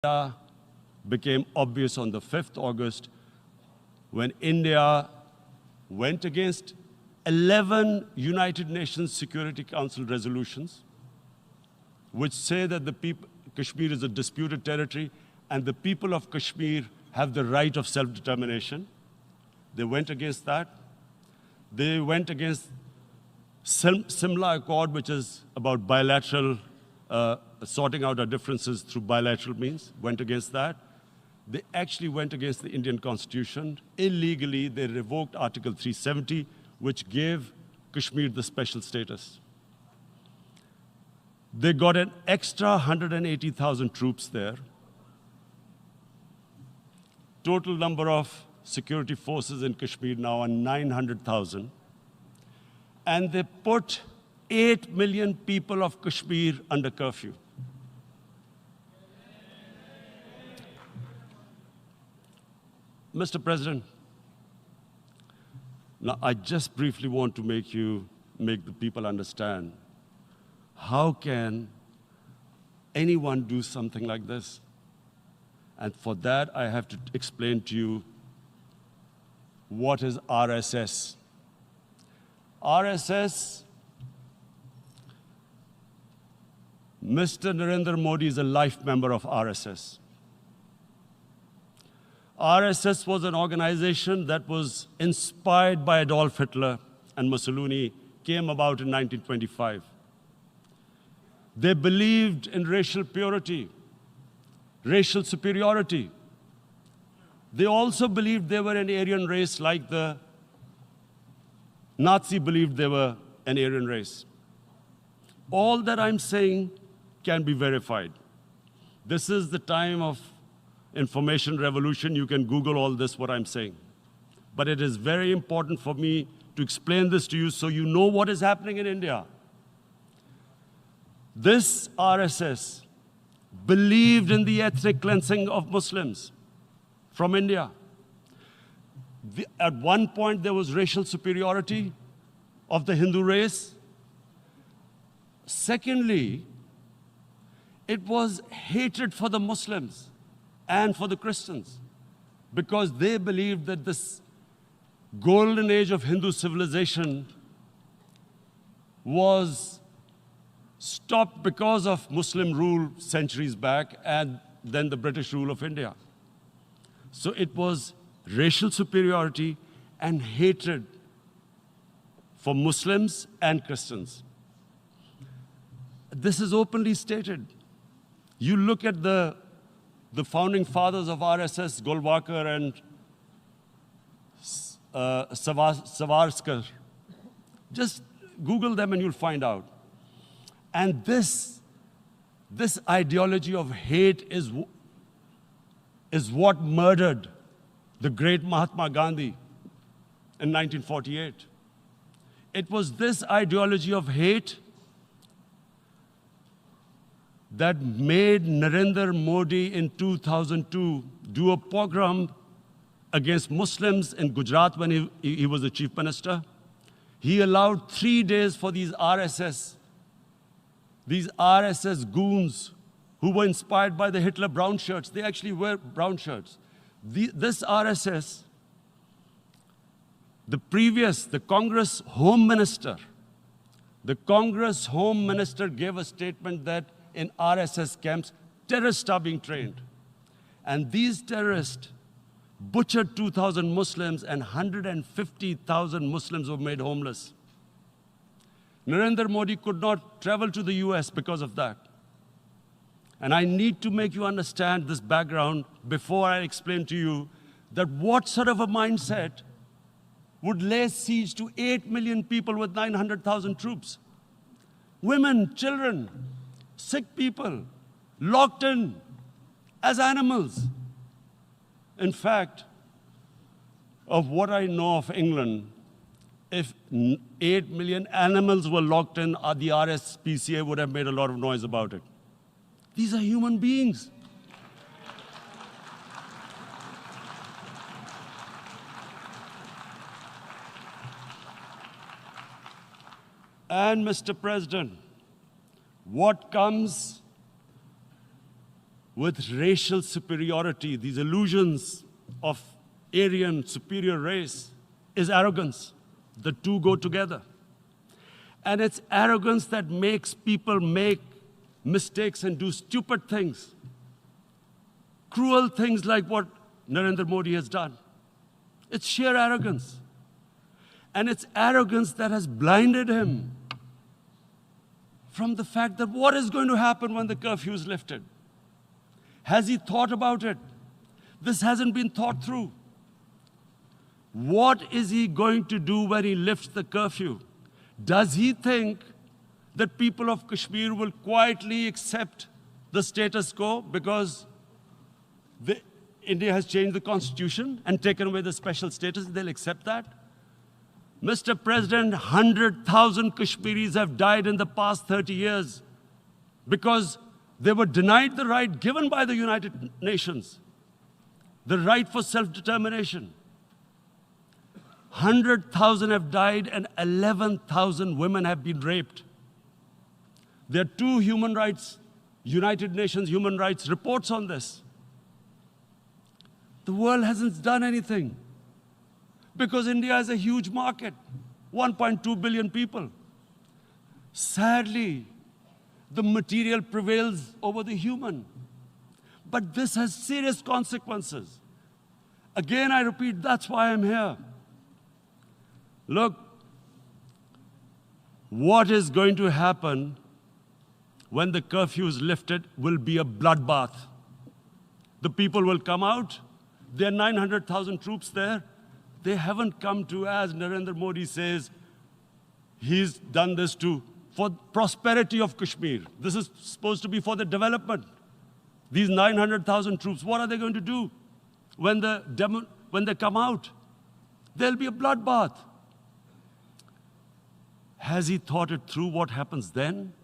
became obvious on the 5th August when India went against 11 United Nations Security Council resolutions which say that Kashmir is a disputed territory and the people of Kashmir have the right of self-determination. They went against that. They went against Simla Accord, which is about bilateral, sorting out our differences through bilateral means, went against that. They actually went against the Indian Constitution. Illegally, they revoked Article 370, which gave Kashmir the special status. They got an extra 180,000 troops there. Total number of security forces in Kashmir now are 900,000. And they put 8 million people of Kashmir under curfew. Mr. President, now I just briefly want to make the people understand, how can anyone do something like this? And for that, I have to explain to you what is RSS. RSS, Mr. Narendra Modi is a life member of RSS. RSS was an organization that was inspired by Adolf Hitler and Mussolini, came about in 1925. They believed in racial purity, racial superiority. They also believed they were an Aryan race like the Nazi believed they were an Aryan race. All that I'm saying can be verified. This is the time of information revolution. You can Google all this, what I'm saying. But it is very important for me to explain this to you so you know what is happening in India. This RSS believed in the ethnic cleansing of Muslims from India. At one point, there was racial superiority of the Hindu race. Secondly, it was hatred for the Muslims and for the Christians, because they believed that this golden age of Hindu civilization was stopped because of Muslim rule centuries back and then the British rule of India. So it was racial superiority and hatred for Muslims and Christians. This is openly stated. You look at the founding fathers of RSS, Golwalkar and Savarkar. Just Google them and you'll find out. And this ideology of hate is what murdered the great Mahatma Gandhi in 1948. It was this ideology of hate that made Narendra Modi in 2002 do a pogrom against Muslims in Gujarat when he was the chief minister. He allowed 3 days for these RSS goons who were inspired by the Hitler brown shirts. They actually wear brown shirts. This RSS, the Congress Home Minister gave a statement that in RSS camps, terrorists are being trained. And these terrorists butchered 2,000 Muslims and 150,000 Muslims were made homeless. Narendra Modi could not travel to the US because of that. And I need to make you understand this background before I explain to you that what sort of a mindset would lay siege to 8 million people with 900,000 troops. Women, children, sick people, locked in as animals. In fact, of what I know of England, if 8 million animals were locked in, the RSPCA would have made a lot of noise about it. These are human beings. And Mr. President, what comes with racial superiority, these illusions of Aryan superior race, is arrogance. The two go together. And it's arrogance that makes people make mistakes and do stupid things. Cruel things like what Narendra Modi has done. It's sheer arrogance. And it's arrogance that has blinded him from the fact that what is going to happen when the curfew is lifted? Has he thought about it? This hasn't been thought through. What is he going to do when he lifts the curfew? Does he think that people of Kashmir will quietly accept the status quo because India has changed the constitution and taken away the special status? They'll accept that? Mr. President, 100,000 Kashmiris have died in the past 30 years because they were denied the right given by the United Nations, the right for self-determination. 100,000 have died and 11,000 women have been raped. There are two United Nations human rights reports on this. The world hasn't done anything because India is a huge market, 1.2 billion people. Sadly, the material prevails over the human. But this has serious consequences. Again, I repeat, that's why I'm here. Look, what is going to happen when the curfew is lifted will be a bloodbath. The people will come out. There are 900,000 troops there. They haven't come to, as Narendra Modi says, he's done this for prosperity of Kashmir. This is supposed to be for the development. These 900,000 troops, what are they going to do when they come out? There'll be a bloodbath. Has he thought it through what happens then?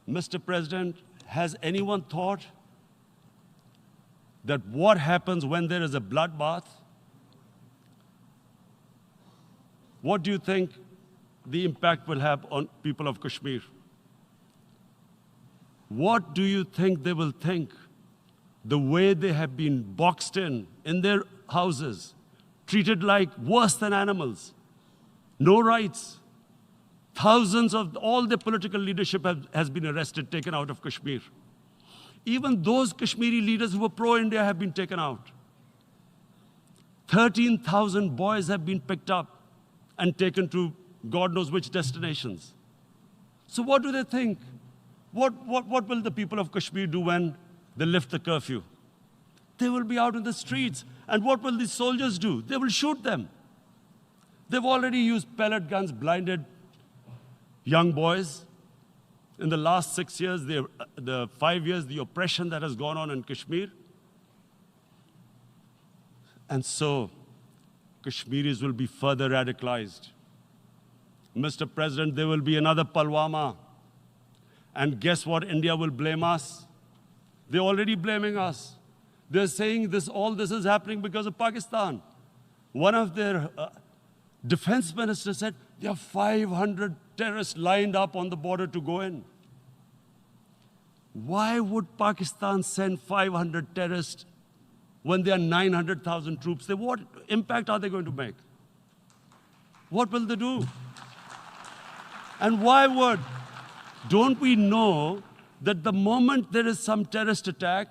Mr. President, has anyone thought that what happens when there is a bloodbath? What do you think the impact will have on people of Kashmir? What do you think they will think? The way they have been boxed in their houses, treated like worse than animals, no rights. Thousands of all the political leadership has been arrested, taken out of Kashmir. Even those Kashmiri leaders who were pro-India have been taken out. 13,000 boys have been picked up and taken to God knows which destinations. So what do they think? What will the people of Kashmir do when they lift the curfew? They will be out in the streets. And what will these soldiers do? They will shoot them. They've already used pellet guns, blinded young boys. In the last 6 years, the 5 years, the oppression that has gone on in Kashmir. And so, Kashmiris will be further radicalized. Mr. President, there will be another Pulwama. And guess what? India will blame us. They're already blaming us. They're saying all this is happening because of Pakistan. One of their defense ministers said, there are 500 terrorists lined up on the border to go in. Why would Pakistan send 500 terrorists when there are 900,000 troops? What impact are they going to make? What will they do? And why would? Don't we know that the moment there is some terrorist attack,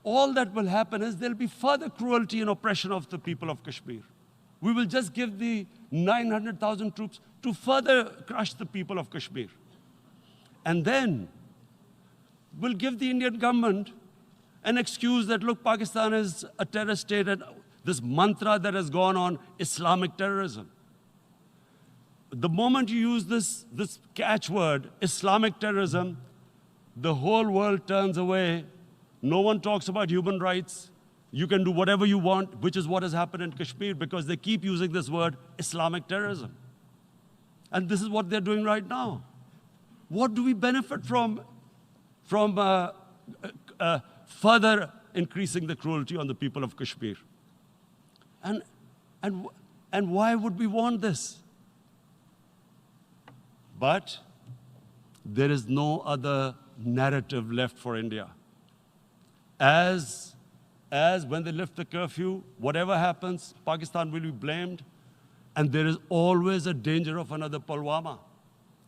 all that will happen is there'll be further cruelty and oppression of the people of Kashmir. We will just give the 900,000 troops to further crush the people of Kashmir. And then we'll give the Indian government an excuse that, look, Pakistan is a terrorist state, and this mantra that has gone on, Islamic terrorism. The moment you use this catchword, Islamic terrorism, the whole world turns away. No one talks about human rights. You can do whatever you want, which is what has happened in Kashmir, because they keep using this word, Islamic terrorism. And this is what they're doing right now. What do we benefit from further increasing the cruelty on the people of Kashmir? And why would we want this? But there is no other narrative left for India. As when they lift the curfew, whatever happens, Pakistan will be blamed, and there is always a danger of another Pulwama.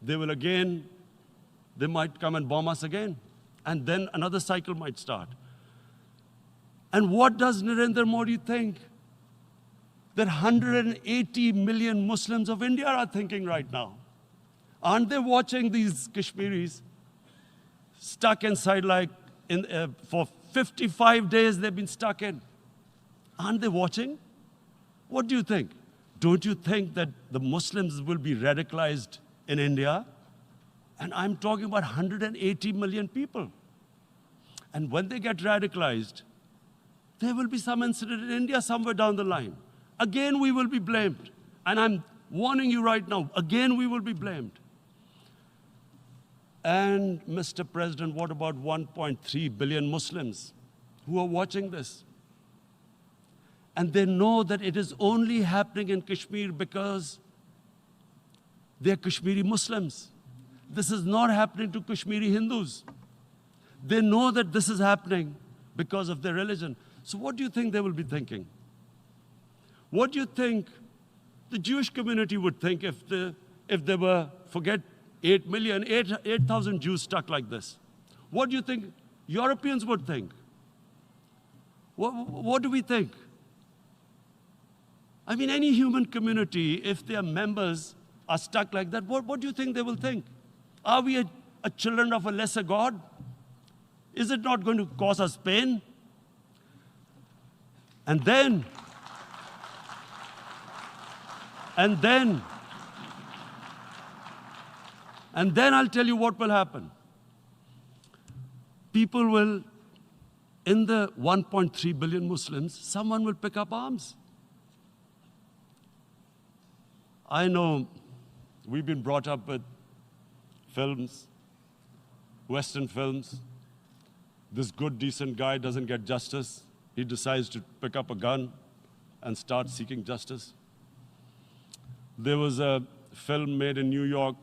They might come and bomb us again, and then another cycle might start. And what does Narendra Modi think? That 180 million Muslims of India are thinking right now. Aren't they watching these Kashmiris stuck inside for 55 days they've been stuck in? Aren't they watching? What do you think? Don't you think that the Muslims will be radicalized in India? And I'm talking about 180 million people. And when they get radicalized, there will be some incident in India somewhere down the line. Again, we will be blamed. And I'm warning you right now, again, we will be blamed. And Mr. President, what about 1.3 billion Muslims who are watching this? And they know that it is only happening in Kashmir because they're Kashmiri Muslims. This is not happening to Kashmiri Hindus. They know that this is happening because of their religion. So what do you think they will be thinking? What do you think the Jewish community would think if there were, forget 8,000 Jews stuck like this? What do you think Europeans would think? What do we think? I mean, any human community, if their members are stuck like that, what do you think they will think? Are we a children of a lesser God? Is it not going to cause us pain? And then I'll tell you what will happen. People will, in the 1.3 billion Muslims, someone will pick up arms. I know we've been brought up with films, Western films. This good, decent guy doesn't get justice. He decides to pick up a gun and start seeking justice. There was a film made in New York,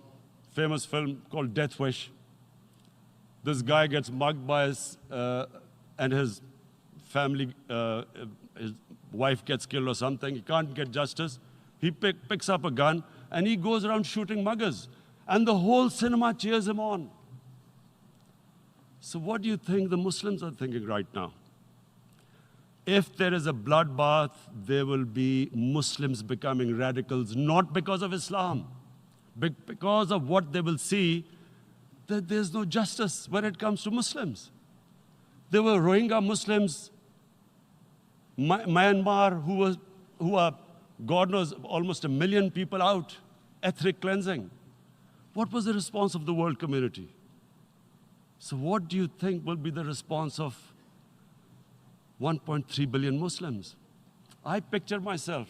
famous film called Death Wish. This guy gets mugged by and his family, his wife gets killed or something. He can't get justice. He picks up a gun and he goes around shooting muggers. And the whole cinema cheers him on. So what do you think the Muslims are thinking right now? If there is a bloodbath, there will be Muslims becoming radicals, not because of Islam, but because of what they will see, that there's no justice when it comes to Muslims. There were Rohingya Muslims, Myanmar, who are, God knows, almost 1 million people out, ethnic cleansing. What was the response of the world community? So what do you think will be the response of 1.3 billion Muslims? I picture myself.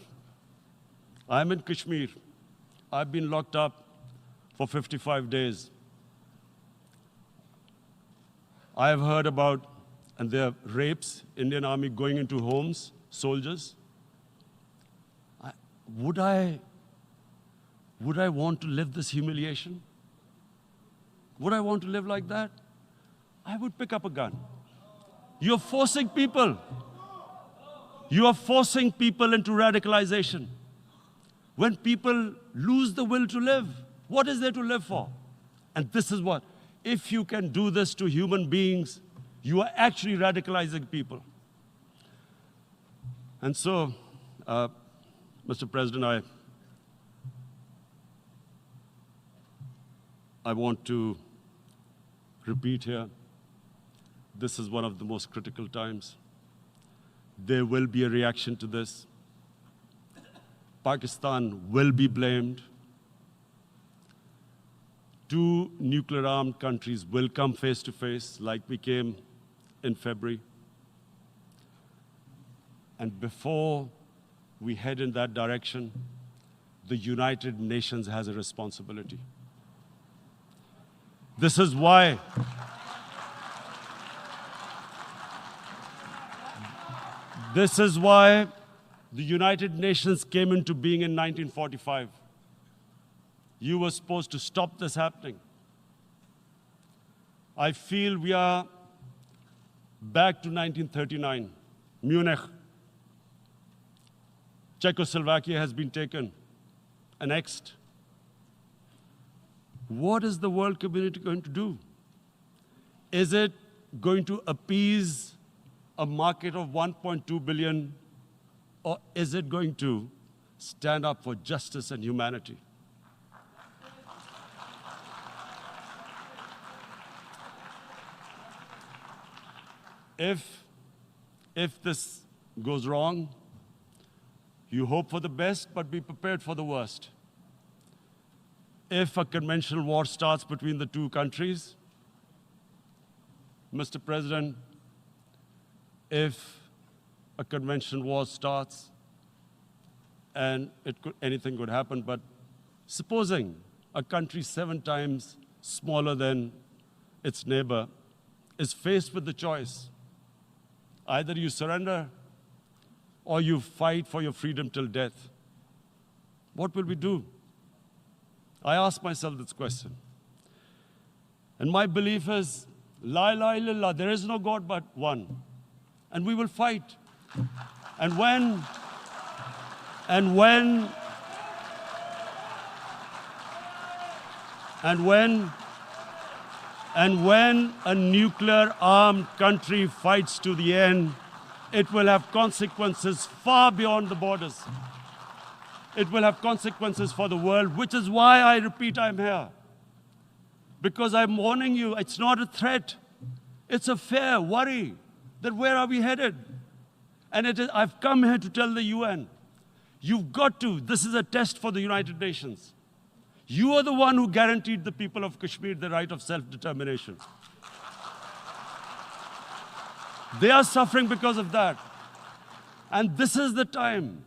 I'm in Kashmir. I've been locked up for 55 days. I have heard about, and there are rapes, Indian Army going into homes, soldiers. Would I want to live this humiliation? Would I want to live like that? I would pick up a gun. You're forcing people. You are forcing people into radicalization. When people lose the will to live, what is there to live for? And this is what, if you can do this to human beings, you are actually radicalizing people. And so, Mr. President, I want to repeat here, this is one of the most critical times. There will be a reaction to this. Pakistan will be blamed. 2 nuclear-armed countries will come face to face like we came in February. And before we head in that direction, the United Nations has a responsibility. This is why the United Nations came into being in 1945. You were supposed to stop this happening. I feel we are back to 1939, Munich. Czechoslovakia has been taken, annexed. What is the world community going to do? Is it going to appease a market of 1.2 billion, or is it going to stand up for justice and humanity? If this goes wrong, you hope for the best, but be prepared for the worst. If a conventional war starts between the two countries, Mr. President, if a conventional war starts, and anything could happen, but supposing a country 7 times smaller than its neighbor is faced with the choice, either you surrender or you fight for your freedom till death, what will we do? I ask myself this question. And my belief is, La ilaha illallah, there is no God but one. And we will fight. And when a nuclear-armed country fights to the end, it will have consequences far beyond the borders. It will have consequences for the world, which is why I repeat I'm here. Because I'm warning you, it's not a threat. It's a fair worry that where are we headed? And I've come here to tell the UN, you've got to, this is a test for the United Nations. You are the one who guaranteed the people of Kashmir the right of self-determination. They are suffering because of that. And this is the time.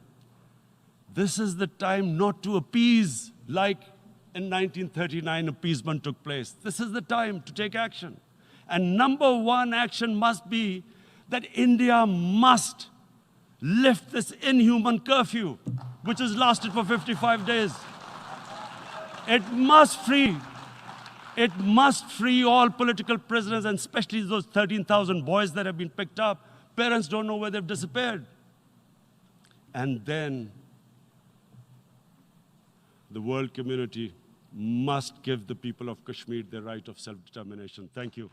This is the time not to appease like in 1939 appeasement took place. This is the time to take action. And number one action must be that India must lift this inhuman curfew, which has lasted for 55 days. It must free all political prisoners, and especially those 13,000 boys that have been picked up. Parents don't know where they've disappeared. And then the world community must give the people of Kashmir their right of self-determination. Thank you.